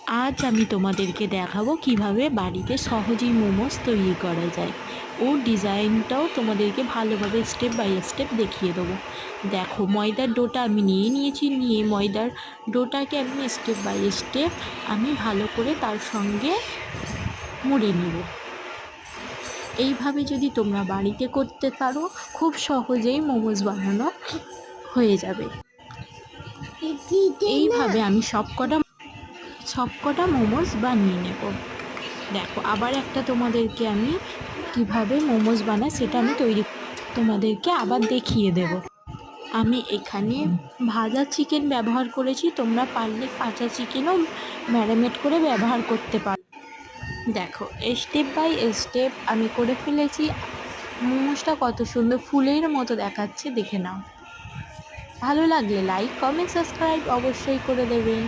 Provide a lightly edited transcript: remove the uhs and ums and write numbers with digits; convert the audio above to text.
আজ আমি তোমাদেরকে দেখাবো কিভাবে বাড়িতে সহজেই মোমোস তৈরি করা যায়। ও ডিজাইনটাও তোমাদেরকে ভালোভাবে স্টেপ বাই স্টেপ দেখিয়ে দেবো। দেখো, ময়দার ডোটা আমি নিয়ে নিয়েছি, নিয়ে ময়দার ডোটাকে আমি স্টেপ বাই স্টেপ আমি ভালো করে তার সঙ্গে মুড়ে নেব। এইভাবে যদি তোমরা বাড়িতে করতে পারো, খুব সহজেই মোমোস বানানো হয়ে যাবে। এইভাবে আমি সবকটা মোমোস বানিয়ে নেব। দেখো, আবার একটা তোমাদেরকে আমি কিভাবে মোমোস বানাই সেটা আমি তোমাদেরকে আবার দেখিয়ে দেব। আমি এখানে ভাজা চিকেন ব্যবহার করেছি, তোমরা পারলে কাঁচা চিকেনও ম্যারিনেট করে ব্যবহার করতে পারো। দেখো, স্টেপ বাই স্টেপ আমি করে ফেলেছি। মোমোসটা কত সুন্দর ফুলের মতো দেখাচ্ছে, দেখে নাও। ভালো লাগলে লাইক, কমেন্ট, সাবস্ক্রাইব অবশ্যই করে দেবেন।